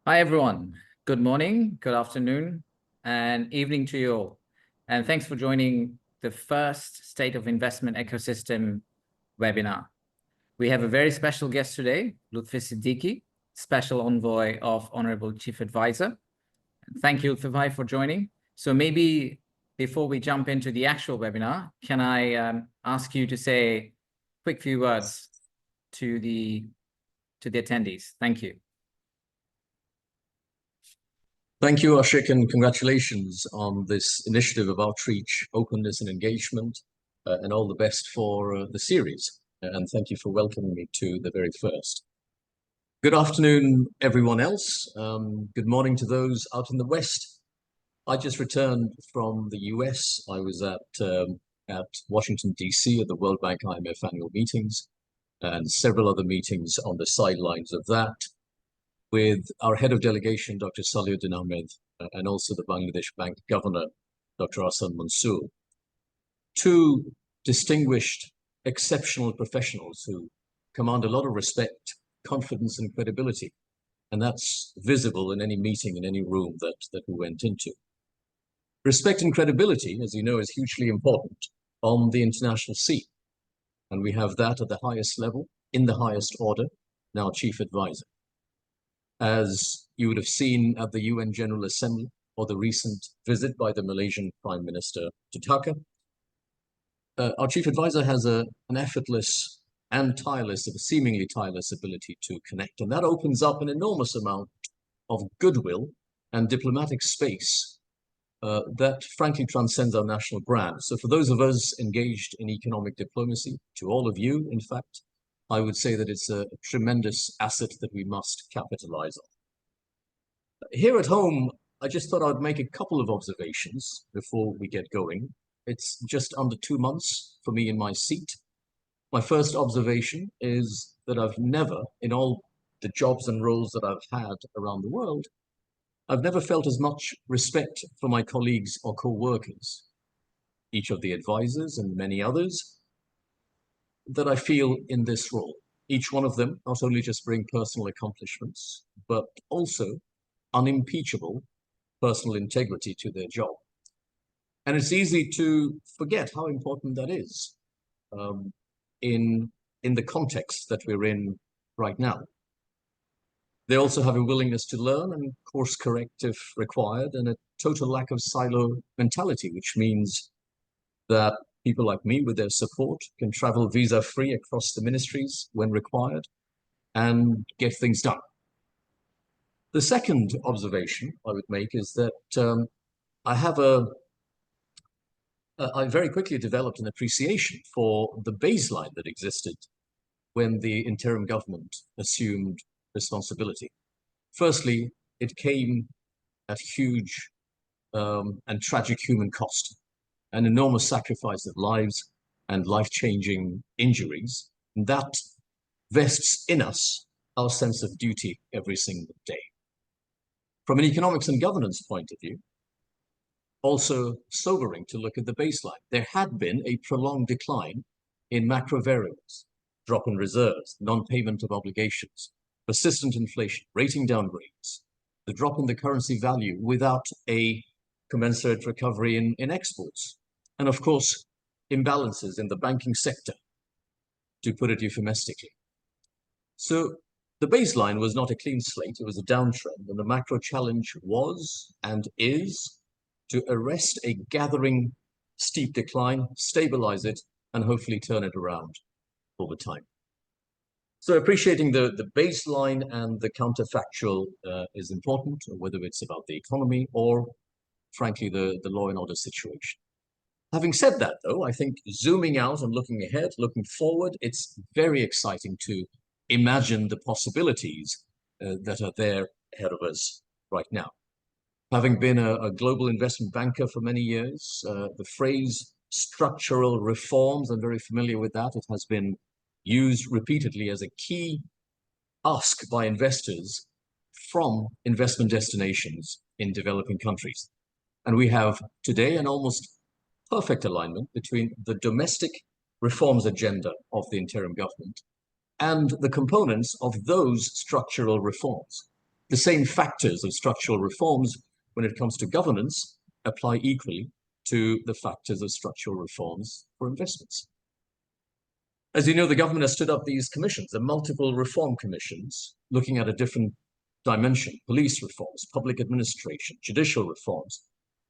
Hi, everyone. Good morning, good afternoon, and evening to you all. And thanks for joining the first State of Investment Ecosystem webinar. We have a very special guest today, Lutfey Siddiqi, Special Envoy of Hon'ble Chief Adviser. Thank you, Lutfey, for joining. So maybe before we jump into the actual webinar, can I ask you to say a quick few words to the attendees? Thank you. Thank you, Ashik, and congratulations on this initiative of outreach, openness, and engagement, and all the best for the series. And thank you for welcoming me to the very first. Good afternoon, everyone else. Good morning to those out in the West. I just returned from the US. I was at Washington, D.C. at the World Bank IMF annual meetings and several other meetings on the sidelines of that, with our head of delegation, Dr. Saliuddin Ahmed, and also the Bangladesh Bank Governor, Dr. Ahsan Mansoor. Two distinguished, exceptional professionals who command a lot of respect, confidence, and credibility. And that's visible in any meeting, in any room that we went into. Respect and credibility, as you know, is hugely important on the international scene. And we have that at the highest level, in the highest order, now Chief Advisor. As you would have seen at the UN General Assembly or the recent visit by the Malaysian Prime Minister to Dhaka, our Chief Advisor has an effortless and seemingly tireless ability to connect. And that opens up an enormous amount of goodwill and diplomatic space that frankly transcends our national brand. So for those of us engaged in economic diplomacy, to all of you, in fact, I would say that it's a tremendous asset that we must capitalize on. Here at home, I just thought I'd make a couple of observations before we get going. It's just under 2 months for me in my seat. My first observation is that I've never, in all the jobs and roles that I've had around the world, I've never felt as much respect for my colleagues or co-workers, each of the advisors and many others, that I feel in this role. Each one of them not only just bring personal accomplishments, but also unimpeachable personal integrity to their job. And it's easy to forget how important that is in the context that we're in right now. They also have a willingness to learn and course correct if required, and a total lack of silo mentality, which means that people like me, with their support, can travel visa-free across the ministries when required and get things done. The second observation I would make is that I very quickly developed an appreciation for the baseline that existed when the interim government assumed responsibility. Firstly, it came at huge and tragic human cost, an enormous sacrifice of lives and life-changing injuries. And that vests in us our sense of duty every single day. From an economics and governance point of view, also sobering to look at the baseline. There had been a prolonged decline in macro variables, drop in reserves, non-payment of obligations, persistent inflation, rating downgrades, the drop in the currency value without a commensurate recovery in exports, and of course, imbalances in the banking sector, to put it euphemistically. So the baseline was not a clean slate, it was a downtrend, and the macro challenge was and is to arrest a gathering steep decline, stabilize it, and hopefully turn it around over time. So appreciating the baseline and the counterfactual is important, whether it's about the economy or, frankly, the law and order situation. Having said that, though, I think zooming out and looking ahead, looking forward, it's very exciting to imagine the possibilities that are there ahead of us right now. Having been a global investment banker for many years, the phrase structural reforms, I'm very familiar with that. It has been used repeatedly as a key ask by investors from investment destinations in developing countries. And we have today an almost perfect alignment between the domestic reforms agenda of the interim government and the components of those structural reforms. The same factors of structural reforms when it comes to governance apply equally to the factors of structural reforms for investments. As you know, the government has stood up these commissions, the multiple reform commissions, looking at a different dimension: police reforms, public administration, judicial reforms,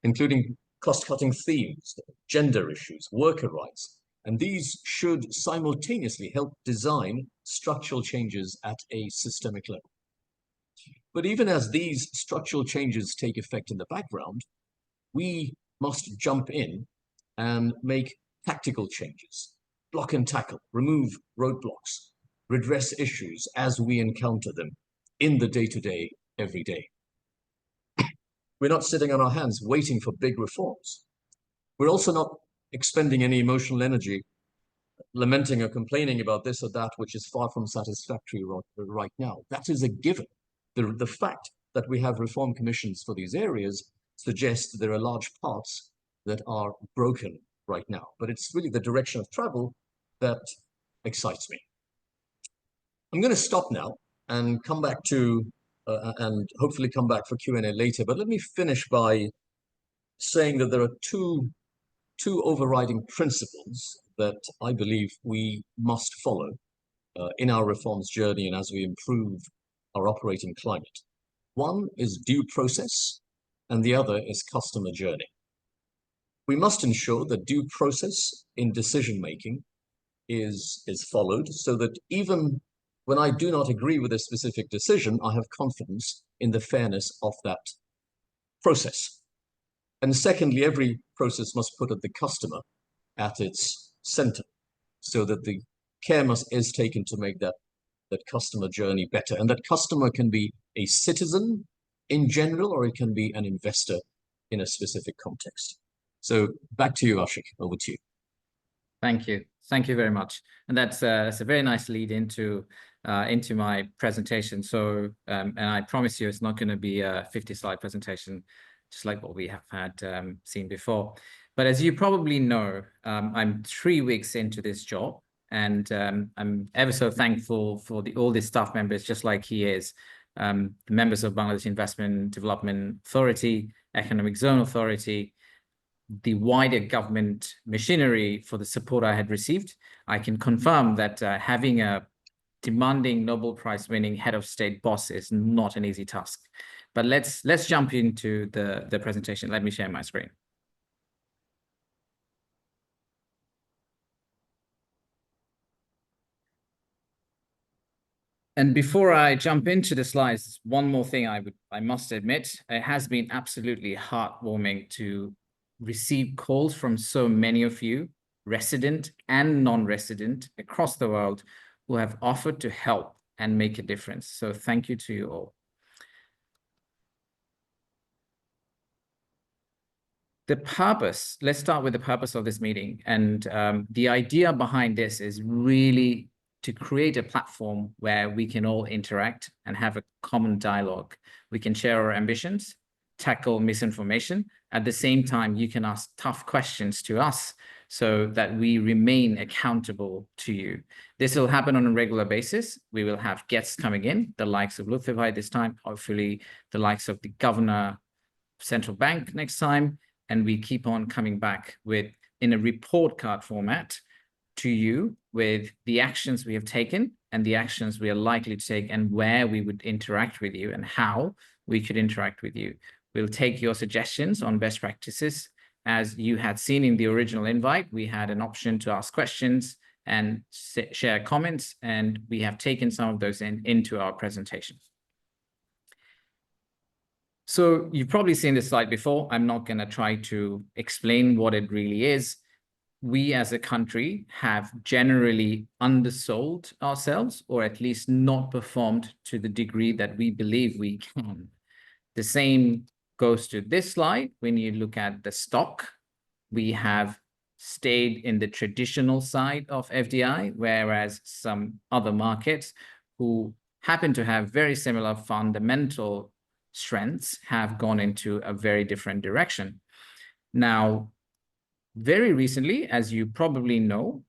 including cost-cutting themes, gender issues, worker rights. And these should simultaneously help design structural changes at a systemic level. But even as these structural changes take effect in the background, we must jump in and make tactical changes, block and tackle, remove roadblocks, redress issues as we encounter them in the day-to-day, every day. We're not sitting on our hands waiting for big reforms. We're also not expending any emotional energy lamenting or complaining about this or that, which is far from satisfactory right now. That is a given. The fact that we have reform commissions for these areas suggests that there are large parts that are broken right now. But it's really the direction of travel that excites me. I'm going to stop now and come back to, and hopefully come back for Q&A later. But let me finish by saying that there are two overriding principles that I believe we must follow in our reforms journey and as we improve our operating climate. One is due process, and the other is customer journey. We must ensure that due process in decision-making is followed, so that even when I do not agree with a specific decision, I have confidence in the fairness of that process. And secondly, every process must put the customer at its center, so that the care is taken to make that customer journey better. And that customer can be a citizen in general, or it can be an investor in a specific context. So back to you, Ashik, over to you. Thank you. Thank you very much. And that's a very nice lead into my presentation. So, and I promise you, it's not going to be a 50-slide presentation, just like what we have had seen before. But as you probably know, I'm 3 weeks into this job, and I'm ever so thankful for all the staff members, just like he is, the members of Bangladesh Investment Development Authority, Economic Zone Authority, the wider government machinery for the support I had received. I can confirm that having a demanding Nobel Prize winning head of state boss is not an easy task. But let's jump into the presentation. Let me share my screen. And before I jump into the slides, one more thing I must admit, it has been absolutely heartwarming to receive calls from so many of you, resident and non-resident across the world, who have offered to help and make a difference. So thank you to you all. The purpose, let's start with the purpose of this meeting. And the idea behind this is really to create a platform where we can all interact and have a common dialogue. We can share our ambitions, tackle misinformation. At the same time, you can ask tough questions to us so that we remain accountable to you. This will happen on a regular basis. We will have guests coming in, the likes of Lutfey this time, hopefully the likes of the Governor, Central Bank next time. And we keep on coming back in a report card format to you with the actions we have taken and the actions we are likely to take, and where we would interact with you and how we could interact with you. We'll take your suggestions on best practices. As you had seen in the original invite, we had an option to ask questions and share comments, and we have taken some of those into our presentation. So you've probably seen this slide before. I'm not going to try to explain what it really is. We as a country have generally undersold ourselves, or at least not performed to the degree that we believe we can. The same goes to this slide. When you look at the stock, we have stayed in the traditional side of FDI, whereas some other markets who happen to have very similar fundamental strengths have gone into a very different direction. Now, very recently, as you probably know,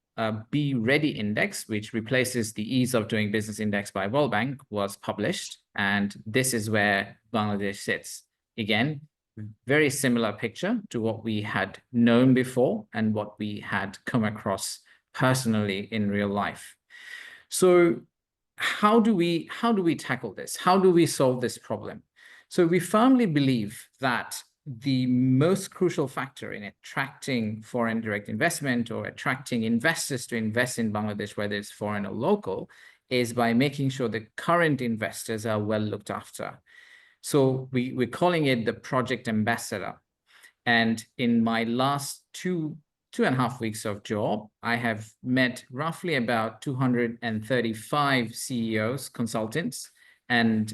Be Ready Index, which replaces the Ease of Doing Business Index by World Bank, was published. And this is where Bangladesh sits. Again, very similar picture to what we had known before and what we had come across personally in real life. So how do we tackle this? How do we solve this problem? So we firmly believe that the most crucial factor in attracting foreign direct investment or attracting investors to invest in Bangladesh, whether it's foreign or local, is by making sure the current investors are well looked after. So we're calling it the project ambassador. And in my last two and a half weeks of job, I have met roughly about 235 CEOs, consultants, and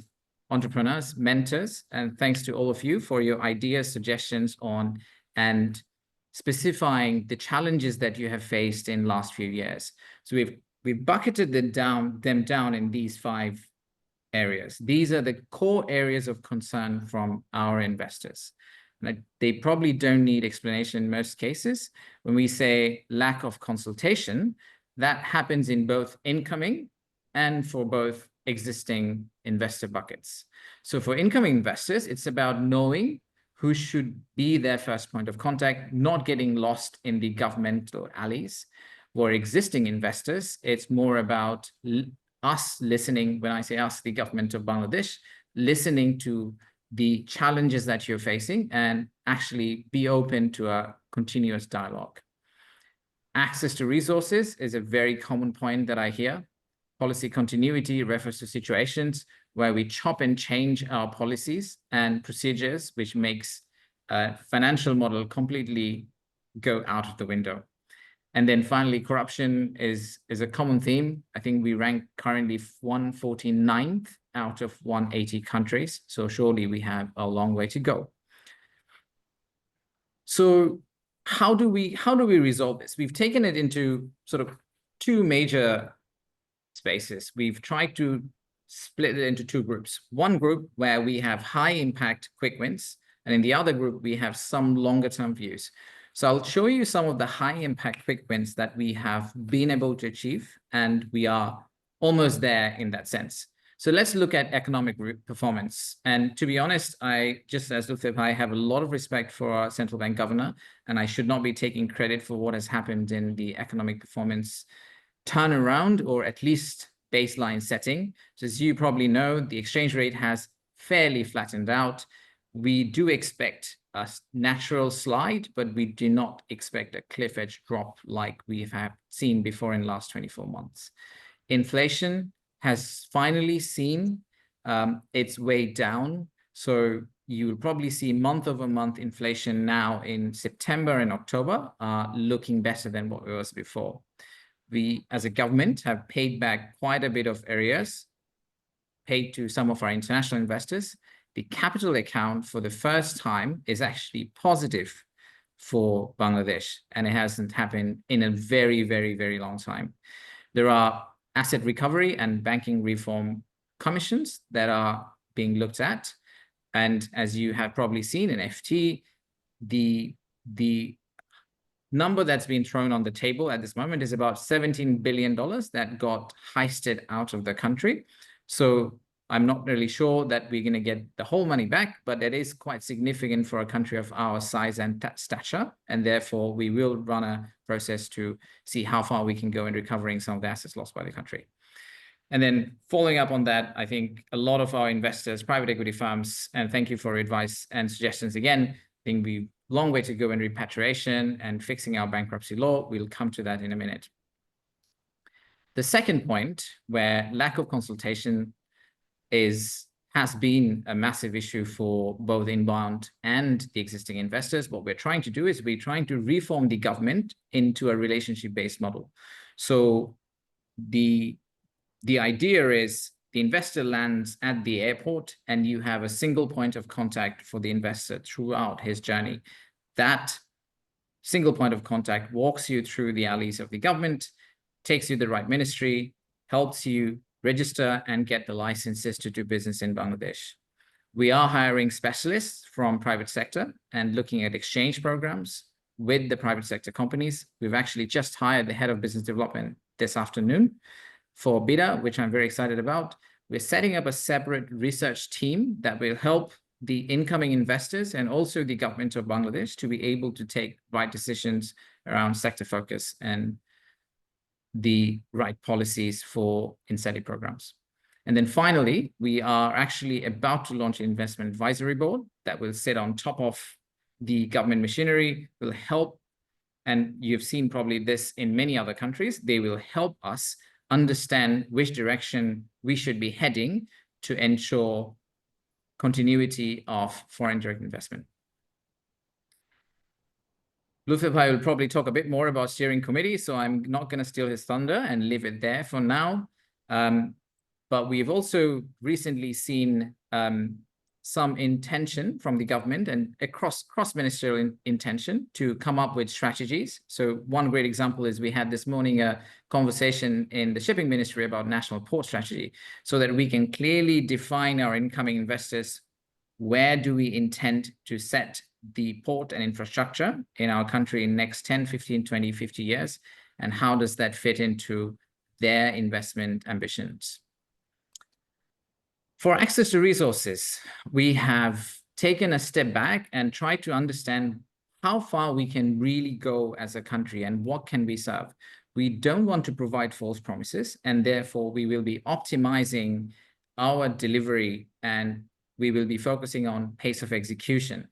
entrepreneurs, mentors, and thanks to all of you for your ideas, suggestions on and specifying the challenges that you have faced in last few years. So we've bucketed them down in these 5 areas. These are the core areas of concern from our investors. They probably don't need explanation in most cases. When we say lack of consultation, that happens in both incoming and for both existing investor buckets. So for incoming investors, it's about knowing who should be their first point of contact, not getting lost in the governmental alleys. For existing investors, it's more about us listening. When I say us, the government of Bangladesh, listening to the challenges that you're facing and actually be open to a continuous dialogue. Access to resources is a very common point that I hear. Policy continuity refers to situations where we chop and change our policies and procedures, which makes a financial model completely go out of the window. And then finally, corruption is a common theme. I think we rank currently 149th out of 180 countries. So surely we have a long way to go. So how do we resolve this? We've taken it into sort of 2 major spaces. We've tried to split it into 2 groups. One group where we have high impact quick wins, and in the other group, we have some longer term views. So I'll show you some of the high impact quick wins that we have been able to achieve, and we are almost there in that sense. So let's look at economic performance. And to be honest, just as Lutfey, I have a lot of respect for our central bank governor, and I should not be taking credit for what has happened in the economic performance turnaround, or at least baseline setting. So as you probably know, the exchange rate has fairly flattened out. We do expect a natural slide, but we do not expect a cliff edge drop like we have seen before in the last 24 months. Inflation has finally seen its way down. So you will probably see month-over-month inflation now in September and October looking better than what it was before. We, as a government, have paid back quite a bit of arrears, paid to some of our international investors. The capital account for the first time is actually positive for Bangladesh, and it hasn't happened in a very, very, very long time. There are asset recovery and banking reform commissions that are being looked at. And as you have probably seen in FT, the number that's been thrown on the table at this moment is about $17 billion that got heisted out of the country. So I'm not really sure that we're going to get the whole money back, but it is quite significant for a country of our size and stature. And therefore, we will run a process to see how far we can go in recovering some of the assets lost by the country. And then following up on that, I think a lot of our investors, private equity firms, and thank you for your advice and suggestions again, I think we've a long way to go in repatriation and fixing our bankruptcy law. We'll come to that in a minute. The second point, where lack of consultation has been a massive issue for both inbound and the existing investors. What we're trying to do is we're trying to reform the government into a relationship-based model. So the idea is the investor lands at the airport and you have a single point of contact for the investor throughout his journey. That single point of contact walks you through the alleys of the government, takes you to the right ministry, helps you register and get the licenses to do business in Bangladesh. We are hiring specialists from private sector and looking at exchange programs with the private sector companies. We've actually just hired the head of business development this afternoon for BIDA, which I'm very excited about. We're setting up a separate research team that will help the incoming investors and also the government of Bangladesh to be able to take right decisions around sector focus and the right policies for incentive programs. And then finally, we are actually about to launch an investment advisory board that will sit on top of the government machinery, will help, and you've seen probably this in many other countries, they will help us understand which direction we should be heading to ensure continuity of foreign direct investment. Lutfey will probably talk a bit more about steering committee, so I'm not going to steal his thunder and leave it there for now. But we've also recently seen some intention from the government and cross-ministerial intention to come up with strategies. So one great example is we had this morning a conversation in the shipping ministry about national port strategy, so that we can clearly define our incoming investors. Where do we intend to set the port and infrastructure in our country in next 10, 15, 20, 50 years? And how does that fit into their investment ambitions? For access to resources, we have taken a step back and tried to understand how far we can really go as a country and what can we serve. We don't want to provide false promises, and therefore we will be optimizing our delivery and we will be focusing on pace of execution.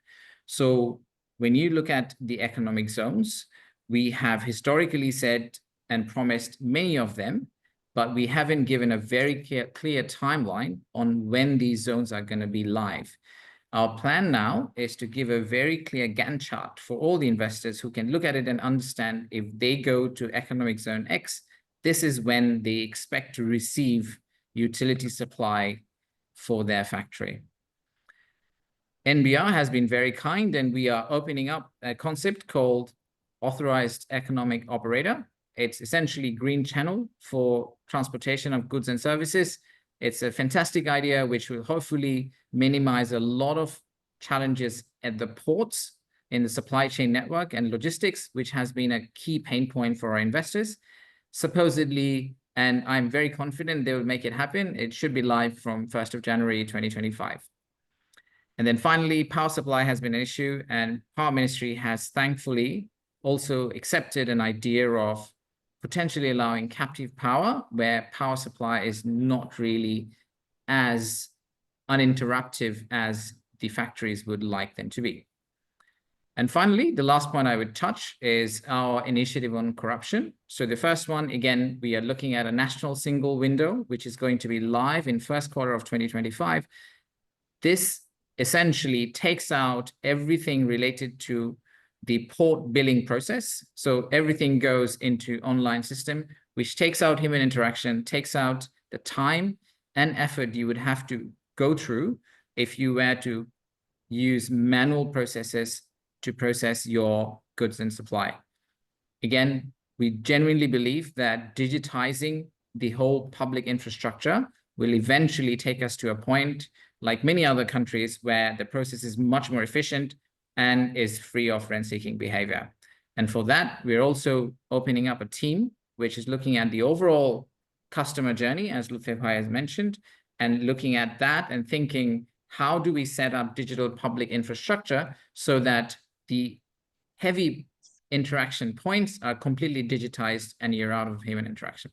So when you look at the economic zones, we have historically said and promised many of them, but we haven't given a very clear timeline on when these zones are going to be live. Our plan now is to give a very clear Gantt chart for all the investors who can look at it and understand if they go to economic zone X, this is when they expect to receive utility supply for their factory. NBR has been very kind, and we are opening up a concept called Authorized Economic Operator. It's essentially green channel for transportation of goods and services. It's a fantastic idea which will hopefully minimize a lot of challenges at the ports in the supply chain network and logistics, which has been a key pain point for our investors. Supposedly, and I'm very confident they will make it happen, it should be live from 1st of January 2025. And then finally, power supply has been an issue, and Power Ministry has thankfully also accepted an idea of potentially allowing captive power, where power supply is not really as uninterruptive as the factories would like them to be. And finally, the last point I would touch is our initiative on corruption. So the first one, again, we are looking at a national single window, which is going to be live in first quarter of 2025. This essentially takes out everything related to the port billing process. So everything goes into online system, which takes out human interaction, takes out the time and effort you would have to go through if you were to use manual processes to process your goods and supply. Again, we genuinely believe that digitizing the whole public infrastructure will eventually take us to a point like many other countries where the process is much more efficient and is free of rent-seeking behavior. And for that, we're also opening up a team which is looking at the overall customer journey, as Lutfey has mentioned, and looking at that and thinking, how do we set up digital public infrastructure so that the heavy interaction points are completely digitized and you're out of human interaction?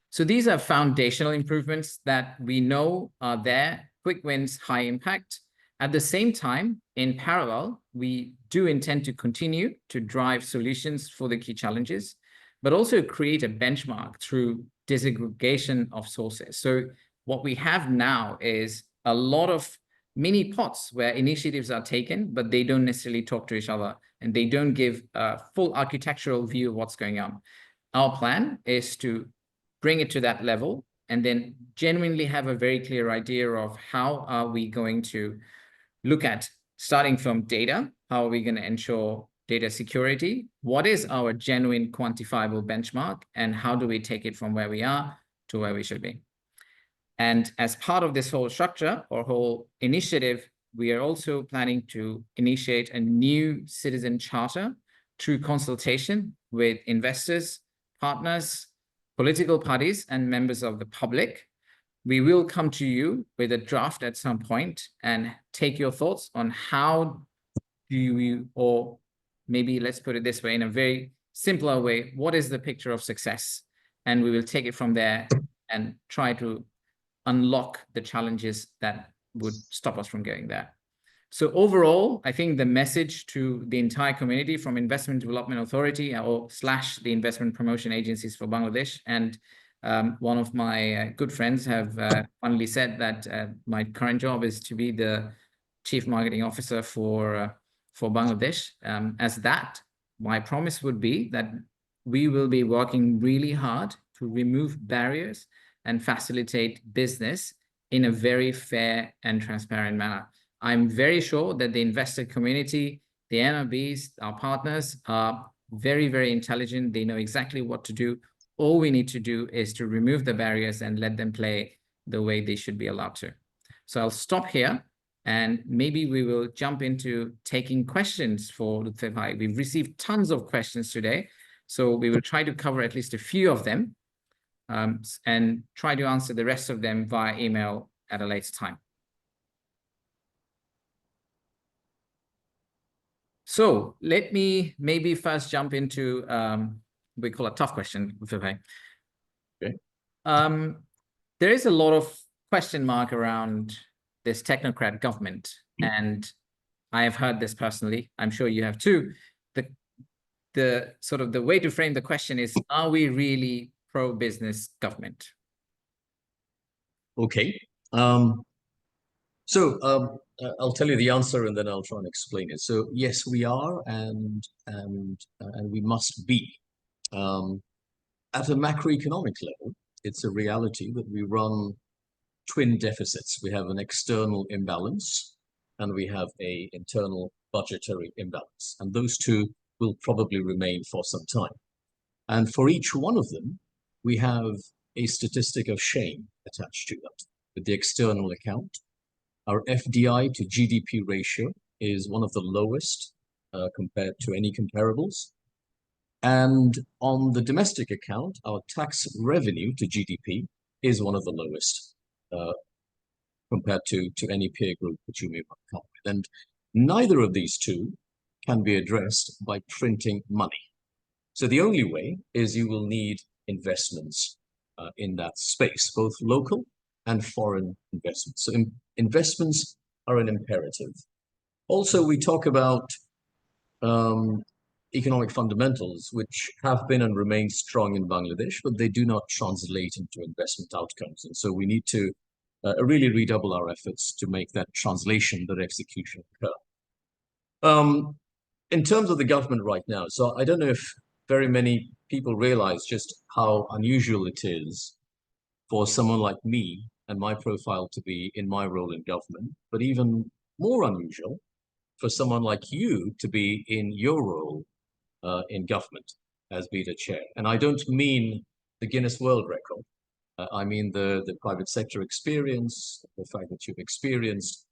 So these are foundational improvements that we know are there, quick wins, high impact. At the same time, in parallel, we do intend to continue to drive solutions for the key challenges, but also create a benchmark through disaggregation of sources. So what we have now is a lot of mini pots where initiatives are taken, but they don't necessarily talk to each other and they don't give a full architectural view of what's going on. Our plan is to bring it to that level and then genuinely have a very clear idea of how are we going to look at, starting from data, how are we going to ensure data security, what is our genuine quantifiable benchmark, and how do we take it from where we are to where we should be. And as part of this whole structure or whole initiative, we are also planning to initiate a new citizen charter through consultation with investors, partners, political parties, and members of the public. We will come to you with a draft at some point and take your thoughts on how do you, or maybe let's put it this way, in a very simpler way, what is the picture of success? And we will take it from there and try to unlock the challenges that would stop us from going there. So overall, I think the message to the entire community from Investment Development Authority or / the Investment Promotion Agencies for Bangladesh, and one of my good friends have finally said that my current job is to be the Chief Marketing Officer for Bangladesh. As that, my promise would be that we will be working really hard to remove barriers and facilitate business in a very fair and transparent manner. I'm very sure that the investor community, the NRBs, our partners are very, very intelligent. They know exactly what to do. All we need to do is to remove the barriers and let them play the way they should be allowed to. So I'll stop here, and maybe we will jump into taking questions for Lutfey Bhai. We've received tons of questions today, so we will try to cover at least a few of them and try to answer the rest of them via email at a later time. So let me maybe first jump into, we call a tough question, Lutfey Bhai. Okay. There is a lot of question mark around this technocrat government, and I have heard this personally. I'm sure you have too. The sort of the way to frame the question is, are we really pro-business government? Okay. I'll tell you the answer and then I'll try and explain it. So yes, we are, and we must be. At a macroeconomic level, it's a reality that we run twin deficits. We have an external imbalance and we have an internal budgetary imbalance. And those two will probably remain for some time. And for each one of them, we have a statistic of shame attached to that. With the external account, our FDI to GDP ratio is one of the lowest compared to any comparables. And on the domestic account, our tax revenue to GDP is one of the lowest compared to any peer group that you may come with. And neither of these two can be addressed by printing money. So the only way is you will need investments in that space, both local and foreign investments. So investments are an imperative. Also, we talk about economic fundamentals, which have been and remain strong in Bangladesh, but they do not translate into investment outcomes. And so we need to really redouble our efforts to make that translation, that execution occur. In terms of the government right now, so I don't know if very many people realize just how unusual it is for someone like me and my profile to be in my role in government, but even more unusual for someone like you to be in your role in government as BEZA chair. And I don't mean the Guinness World Record. I mean the private sector experience, the fact that you've experienced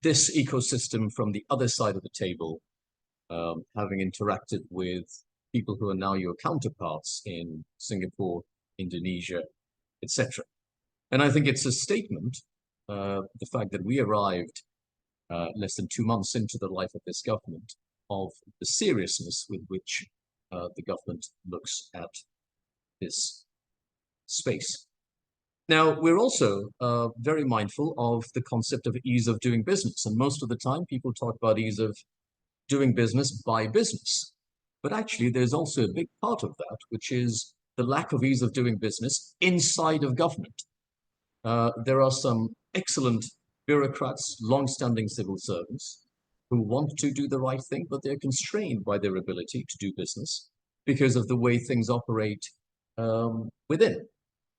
this ecosystem from the other side of the table, having interacted with people who are now your counterparts in Singapore, Indonesia, etc. And I think it's a statement, the fact that we arrived less than 2 months into the life of this government, of the seriousness with which the government looks at this space. Now, we're also very mindful of the concept of ease of doing business. And most of the time, people talk about ease of doing business by business. But actually, there's also a big part of that, which is the lack of ease of doing business inside of government. There are some excellent bureaucrats, long-standing civil servants, who want to do the right thing, but they're constrained by their ability to do business because of the way things operate within.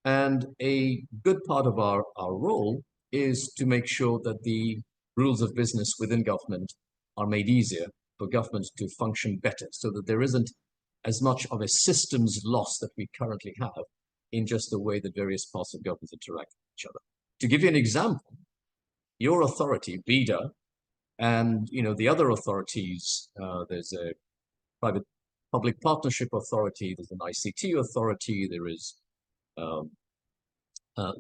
And a good part of our role is to make sure that the rules of business within government are made easier for government to function better, so that there isn't as much of a systems loss that we currently have in just the way that various parts of government interact with each other. To give you an example, your authority, BIDA, and the other authorities. There's a public partnership authority, there's an ICT authority, there is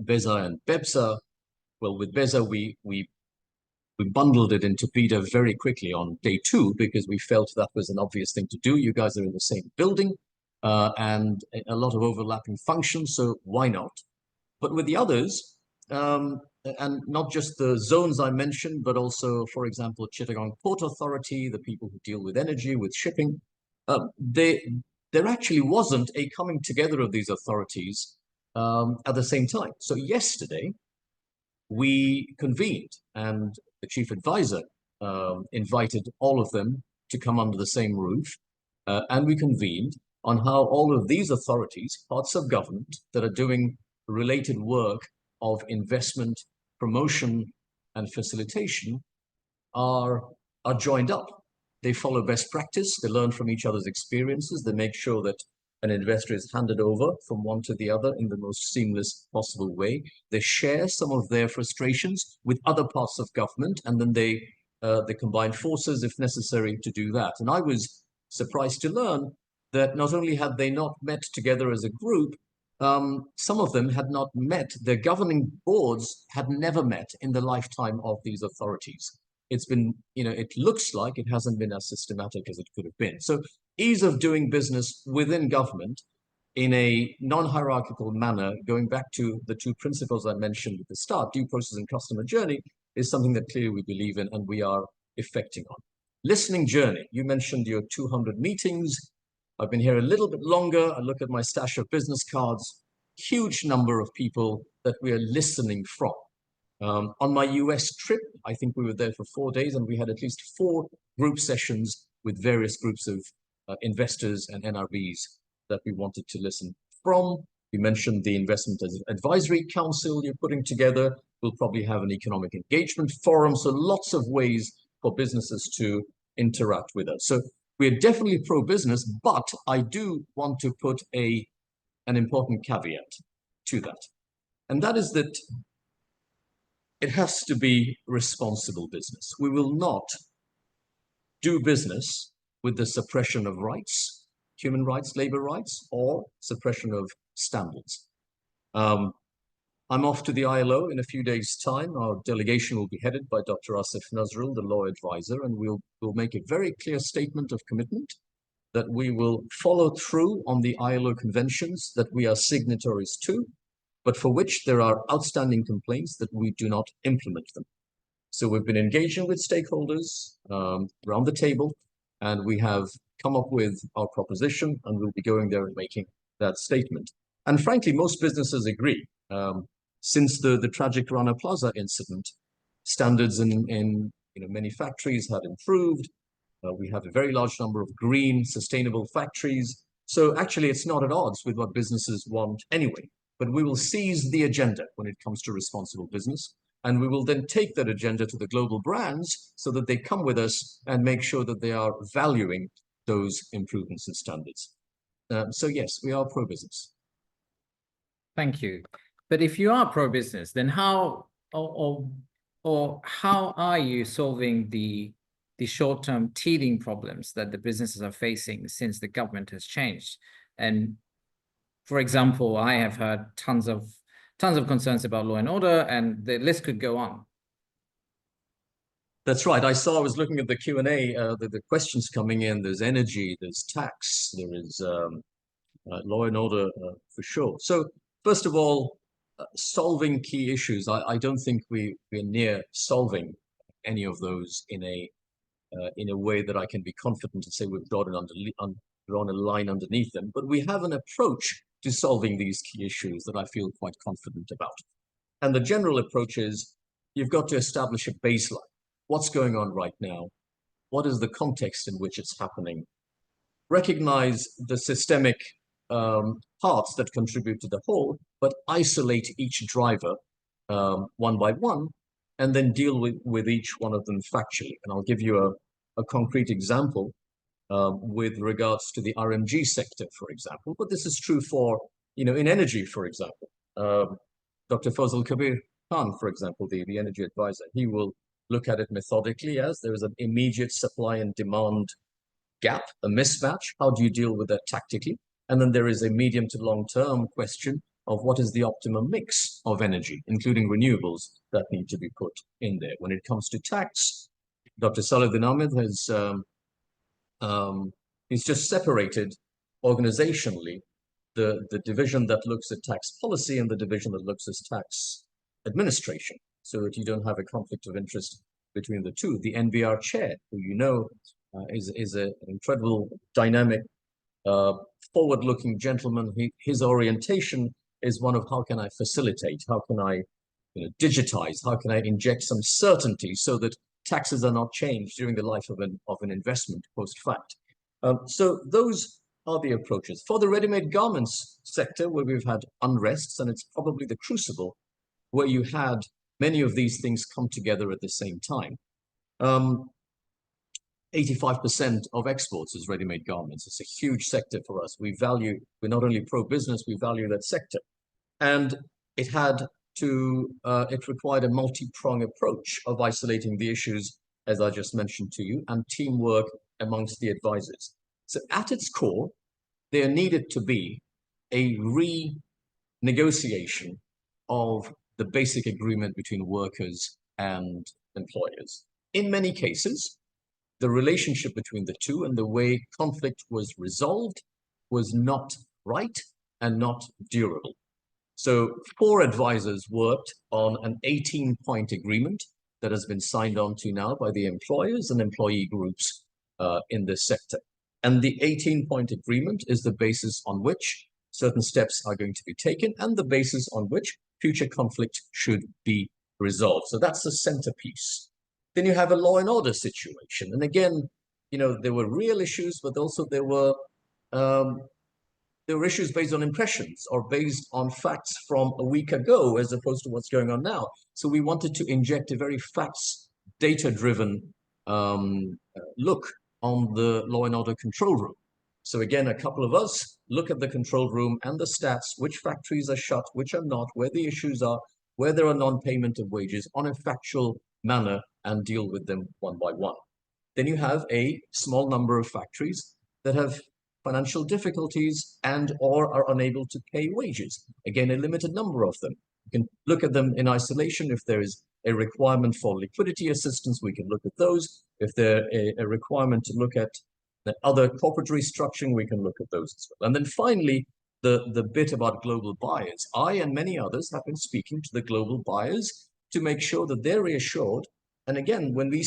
BEZA and BEPSA. Well, with BEZA, we bundled it into BIDA very quickly on day 2 because we felt that was an obvious thing to do. You guys are in the same building and a lot of overlapping functions, so why not? But with the others, and not just the zones I mentioned, but also, for example, Chittagong Port Authority, the people who deal with energy, with shipping, there actually wasn't a coming together of these authorities at the same time. So yesterday, we convened, and the Chief Advisor invited all of them to come under the same roof, and we convened on how all of these authorities, parts of government that are doing related work of investment, promotion, and facilitation are joined up. They follow best practice, they learn from each other's experiences, they make sure that an investor is handed over from one to the other in the most seamless possible way. They share some of their frustrations with other parts of government, and then they combine forces if necessary to do that. And I was surprised to learn that not only had they not met together as a group, some of them had not met, their governing boards had never met in the lifetime of these authorities. It's been, it looks like it hasn't been as systematic as it could have been. So ease of doing business within government in a non-hierarchical manner, going back to the 2 principles I mentioned at the start, due process and customer journey, is something that clearly we believe in and we are effecting on. Listening journey, you mentioned your 200 meetings. I've been here a little bit longer. I look at my stash of business cards, huge number of people that we are listening from. On my US trip, I think we were there for 4 days and we had at least 4 group sessions with various groups of investors and NRBs that we wanted to listen from. You mentioned the Investment Advisory Council you're putting together. We'll probably have an economic engagement forum. So lots of ways for businesses to interact with us. So we're definitely pro-business, but I do want to put an important caveat to that. And that is that it has to be responsible business. We will not do business with the suppression of rights, human rights, labor rights, or suppression of standards. I'm off to the ILO in a few days' time. Our delegation will be headed by Dr. Asif Nazrul, the law advisor, and we'll make a very clear statement of commitment that we will follow through on the ILO conventions that we are signatories to, but for which there are outstanding complaints that we do not implement them. So we've been engaging with stakeholders around the table, and we have come up with our proposition, and we'll be going there and making that statement. And frankly, most businesses agree. Since the tragic Rana Plaza incident, standards in many factories have improved. We have a very large number of green, sustainable factories. So actually, it's not at odds with what businesses want anyway. But we will seize the agenda when it comes to responsible business. And we will then take that agenda to the global brands so that they come with us and make sure that they are valuing those improvements in standards. So yes, we are pro-business. Thank you. But if you are pro-business, then how or how are you solving the short-term teething problems that the businesses are facing since the government has changed? And for example, I have heard tons of concerns about law and order, and the list could go on. That's right. I was looking at the Q&A, the questions coming in. There's energy, there's tax, there is law and order for sure. So first of all, solving key issues. I don't think we're near solving any of those in a way that I can be confident to say we've drawn a line underneath them. But we have an approach to solving these key issues that I feel quite confident about. And the general approach is you've got to establish a baseline. What's going on right now? What is the context in which it's happening? Recognize the systemic parts that contribute to the whole, but isolate each driver one by one, and then deal with each one of them factually. And I'll give you a concrete example with regards to the RMG sector, for example. But this is true for, in energy, for example. Dr. Fazal Kabir Khan, for example, the energy advisor, he will look at it methodically as there is an immediate supply and demand gap, a mismatch. How do you deal with that tactically? And then there is a medium to long-term question of what is the optimum mix of energy, including renewables, that need to be put in there. When it comes to tax, Dr. Salahuddin Ahmed has he's just separated organizationally the division that looks at tax policy and the division that looks at tax administration, so that you don't have a conflict of interest between the two. The NBR chair, who you know is an incredible, dynamic, forward-looking gentleman. His orientation is one of how can I facilitate, how can I digitize, how can I inject some certainty so that taxes are not changed during the life of an investment post-fact. So those are the approaches. For the ready-made garments sector, where we've had unrests, and it's probably the crucible where you had many of these things come together at the same time. 85% of exports is ready-made garments. It's a huge sector for us. We're not only pro-business, we value that sector. And it required a multi-pronged approach of isolating the issues, as I just mentioned to you, and teamwork amongst the advisors. So at its core, there needed to be a renegotiation of the basic agreement between workers and employers. In many cases, the relationship between the two and the way conflict was resolved was not right and not durable. So 4 advisors worked on an 18-point agreement that has been signed on to now by the employers and employee groups in this sector. And the 18-point agreement is the basis on which certain steps are going to be taken and the basis on which future conflict should be resolved. So that's the centerpiece. Then you have a law and order situation. And again, there were real issues, but also there were issues based on impressions or based on facts from a week ago, as opposed to what's going on now. So we wanted to inject a very facts, data-driven look on the law and order control room. So again, a couple of us look at the control room and the stats, which factories are shut, which are not, where the issues are, where there are non-payment of wages on a factual manner, and deal with them one by one. Then you have a small number of factories that have financial difficulties and or are unable to pay wages. Again, a limited number of them. You can look at them in isolation. If there is a requirement for liquidity assistance, we can look at those. If there is a requirement to look at the other corporate restructuring, we can look at those as well. And then finally, the bit about global buyers. I and many others have been speaking to the global buyers to make sure that they're reassured. And again, when we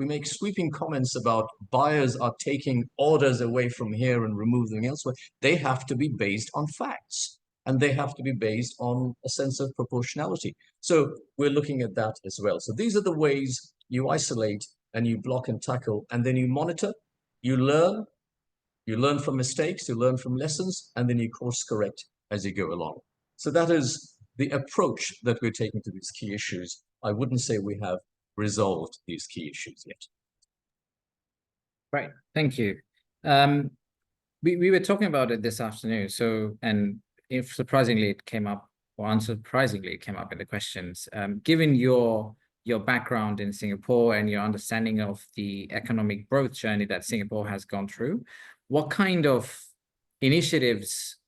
make sweeping comments about buyers are taking orders away from here and removing them elsewhere, they have to be based on facts. And they have to be based on a sense of proportionality. So we're looking at that as well. So these are the ways you isolate and you block and tackle, and then you monitor, you learn from mistakes, you learn from lessons, and then you course correct as you go along. So that is the approach that we're taking to these key issues. I wouldn't say we have resolved these key issues yet. Right, thank you. We were talking about it this afternoon. So, and if surprisingly it came up, or unsurprisingly it came up in the questions, given your background in Singapore and your understanding of the economic growth journey that Singapore has gone through, what kind of initiatives,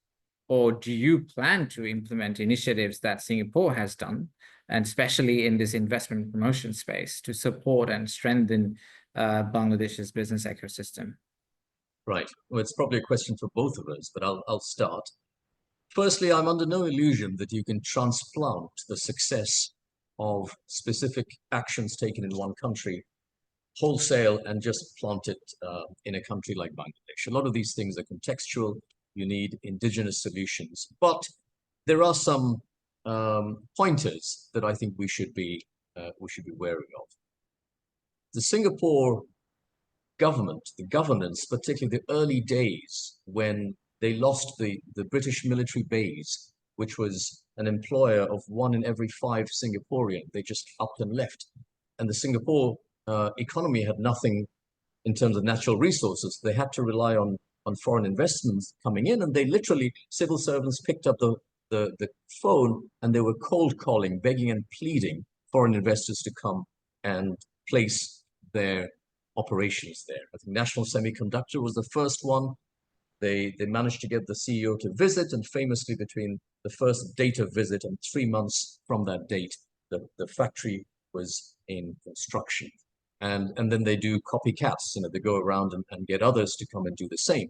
or do you plan to implement initiatives that Singapore has done, and especially in this investment promotion space, to support and strengthen Bangladesh's business ecosystem? Right. Well, it's probably a question for both of us, but I'll start. Firstly, I'm under no illusion that you can transplant the success of specific actions taken in one country wholesale and just plant it in a country like Bangladesh. A lot of these things are contextual. You need indigenous solutions, but there are some pointers that I think we should be wary of. The Singapore government, the governance, particularly the early days when they lost the British military base, which was an employer of 1 in every 5 Singaporean, they just upped and left. And the Singapore economy had nothing in terms of natural resources. They had to rely on foreign investments coming in, and they literally, civil servants picked up the the phone and they were cold calling, begging and pleading foreign investors to come and place their operations there. I think National Semiconductor was the first one. They managed to get the CEO to visit, and famously between the first date of visit and 3 months from that date, the factory was in construction. And then they do copycats, they go around and get others to come and do the same.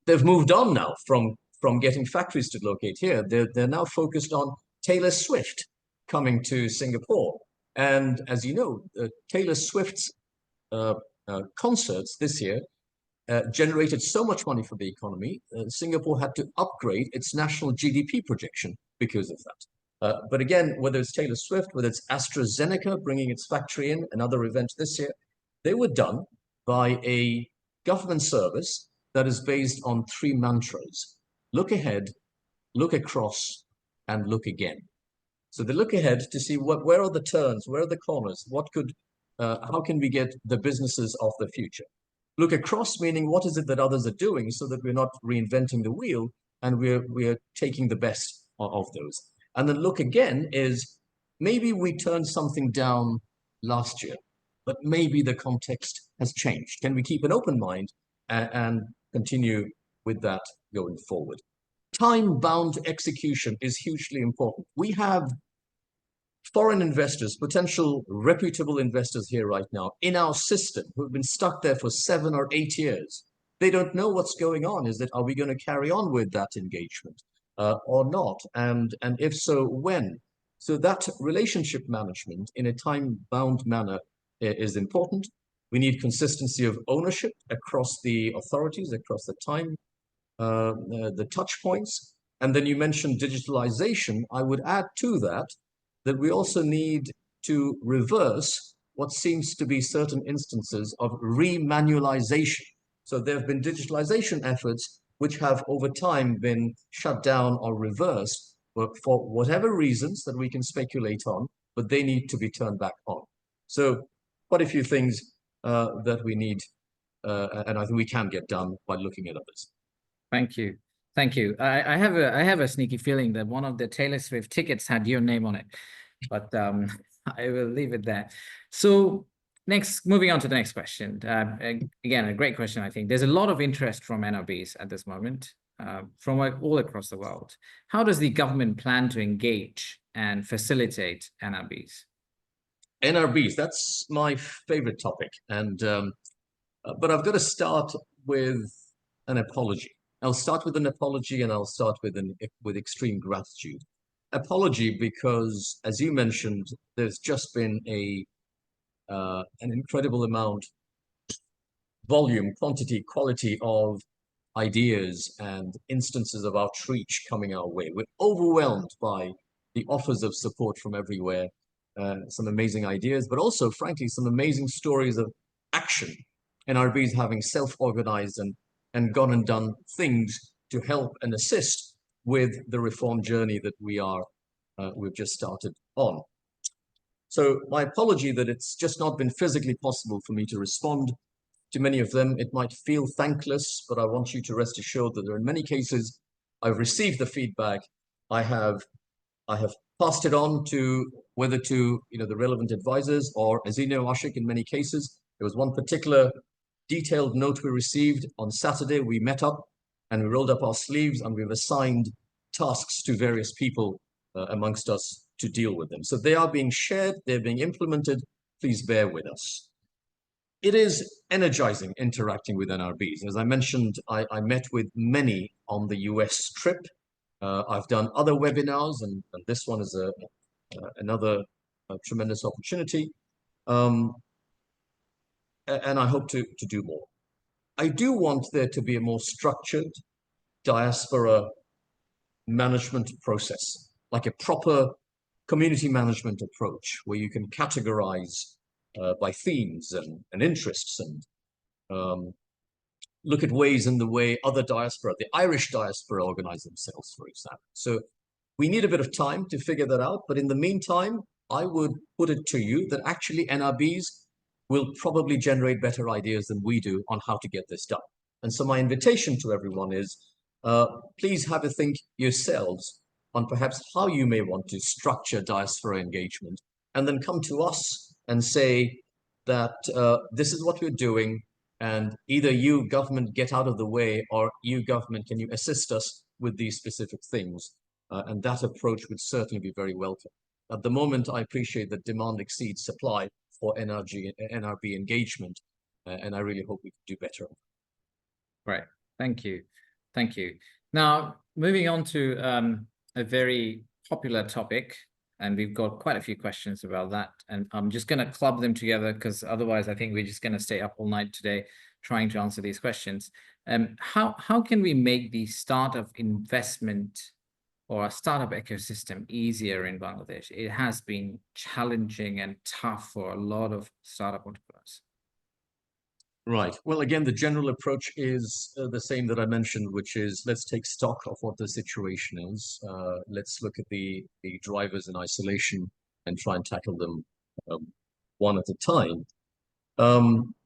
They've moved on now from getting factories to locate here. They're now focused on Taylor Swift coming to Singapore. And as you know, Taylor Swift's concerts this year generated so much money for the economy, Singapore had to upgrade its national GDP projection because of that. But again, whether it's Taylor Swift, whether it's AstraZeneca bringing its factory in, another event this year, they were done by a government service that is based on 3 mantras: look ahead, look across, and look again. So they look ahead to see where are the turns, where are the corners, how can we get the businesses of the future? Look across, meaning what is it that others are doing so that we're not reinventing the wheel and we're taking the best of those. And then look again is maybe we turned something down last year, but maybe the context has changed. Can we keep an open mind and continue with that going forward? Time-bound execution is hugely important. We have foreign investors, potential reputable investors here right now in our system who have been stuck there for 7 or 8 years. They don't know what's going on. Are we going to carry on with that engagement or not? And if so, when? So that relationship management in a time-bound manner is important. We need consistency of ownership across the authorities, across the touch points. And then you mentioned digitalization. I would add to that we also need to reverse what seems to be certain instances of remanualization. So there have been digitalization efforts which have over time been shut down or reversed for whatever reasons that we can speculate on, but they need to be turned back on. So quite a few things that we need, and I think we can get done by looking at others. Thank you. Thank you. I have a sneaky feeling that one of the Taylor Swift tickets had your name on it, but I will leave it there. So moving on to the next question. Again, a great question, I think. There's a lot of interest from NRBs at this moment, from all across the world. How does the government plan to engage and facilitate NRBs? NRBs, that's my favorite topic. But I've got to start with an apology. I'll start with an apology and I'll start with extreme gratitude. Apology because, as you mentioned, there's just been an incredible amount, volume, quantity, quality of ideas and instances of outreach coming our way. We're overwhelmed by the offers of support from everywhere, some amazing ideas, but also, frankly, some amazing stories of action. NRBs having self-organized and gone and done things to help and assist with the reform journey that we've just started on. So my apology that it's just not been physically possible for me to respond to many of them. It might feel thankless, but I want you to rest assured that there are many cases I've received the feedback. I have passed it on to whether to the relevant advisors, or, as you know, Ashik, in many cases, there was one particular detailed note we received on Saturday. We met up and we rolled up our sleeves and we've assigned tasks to various people amongst us to deal with them. So they are being shared, they're being implemented. Please bear with us. It is energizing interacting with NRBs. As I mentioned, I met with many on the US trip. I've done other webinars, and this one is another tremendous opportunity. And I hope to do more. I do want there to be a more structured diaspora management process, like a proper community management approach where you can categorize by themes and interests and look at ways in the way other diaspora, the Irish diaspora, organize themselves, for example. So we need a bit of time to figure that out. But in the meantime, I would put it to you that actually NRBs will probably generate better ideas than we do on how to get this done. And so my invitation to everyone is, please have a think yourselves on perhaps how you may want to structure diaspora engagement, and then come to us and say that this is what we're doing, and either you, government, get out of the way, or you, government, can you assist us with these specific things? And that approach would certainly be very welcome. At the moment, I appreciate that demand exceeds supply for NRB engagement, and I really hope we can do better. Right. Thank you. Thank you. Now, moving on to a very popular topic, and we've got quite a few questions about that, and I'm just going to club them together because otherwise I think we're just going to stay up all night today trying to answer these questions. How can we make the start of investment or a startup ecosystem easier in Bangladesh? It has been challenging and tough for a lot of startup entrepreneurs. Right. Well, again, the general approach is the same that I mentioned, which is let's take stock of what the situation is. Let's look at the drivers in isolation and try and tackle them one at a time.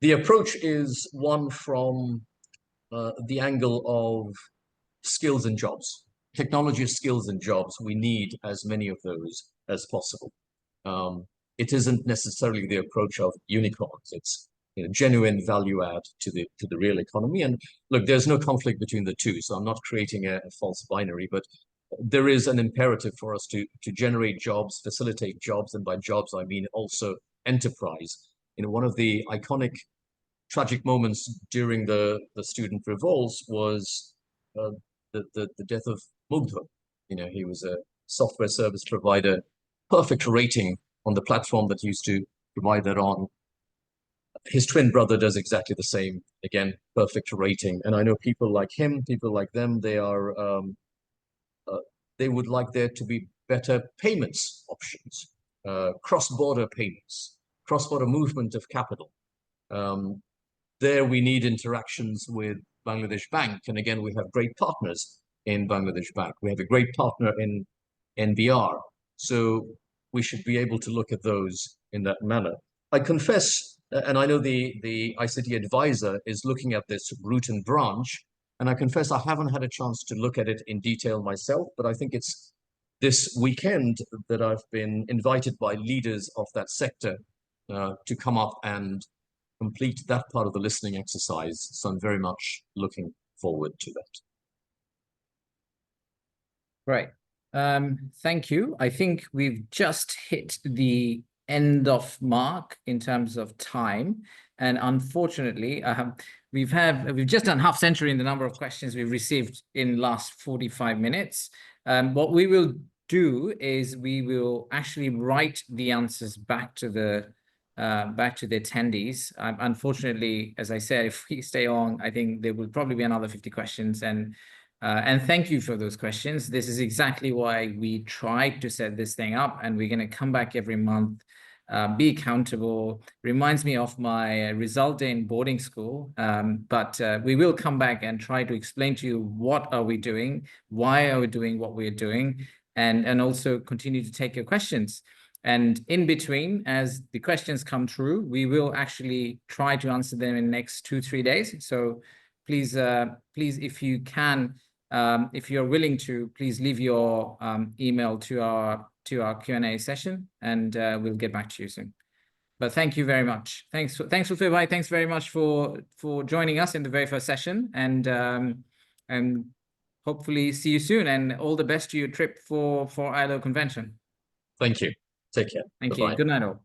The approach is one from the angle of skills and jobs. Technology skills and jobs, we need as many of those as possible. It isn't necessarily the approach of unicorns. It's genuine value add to the real economy. And look, there's no conflict between the two, so I'm not creating a false binary, but there is an imperative for us to generate jobs, facilitate jobs, and by jobs I mean also enterprise. One of the iconic tragic moments during the student revolts was the death of Mugdha. He was a software service provider, perfect rating on the platform that used to provide that on. His twin brother does exactly the same. Again, perfect rating. And I know people like him, people like them, they would like there to be better payments options, cross-border payments, cross-border movement of capital. There we need interactions with Bangladesh Bank. And again, we have great partners in Bangladesh Bank. We have a great partner in NBR. So we should be able to look at those in that manner. I confess, and I know the ICT advisor is looking at this root and branch, and I confess I haven't had a chance to look at it in detail myself, but I think it's this weekend that I've been invited by leaders of that sector to come up and complete that part of the listening exercise. So I'm very much looking forward to that. Right. Thank you. I think we've just hit the end of mark in terms of time, and unfortunately we've just done half century in the number of questions we've received in last 45 minutes. What we will do is we will actually write the answers back to the attendees. Unfortunately, as I said, if we stay on, I think there will probably be another 50 questions, and thank you for those questions. This is exactly why we tried to set this thing up, and we're going to come back every month, be accountable. Reminds me of my result day in boarding school, but we will come back and try to explain to you what are we doing, why are we doing what we're doing, and also continue to take your questions. And in between, as the questions come through, we will actually try to answer them in the next 2-3 days. So please, if you can, if you're willing to, please leave your email to our Q&A session, and we'll get back to you soon. But thank you very much. Thanks, Lutfey bhai. Thanks very much for joining us in the very first session, and hopefully see you soon. And all the best to your trip for ILO convention. Thank you. Take care. Thank Bye-bye. you. Good night all.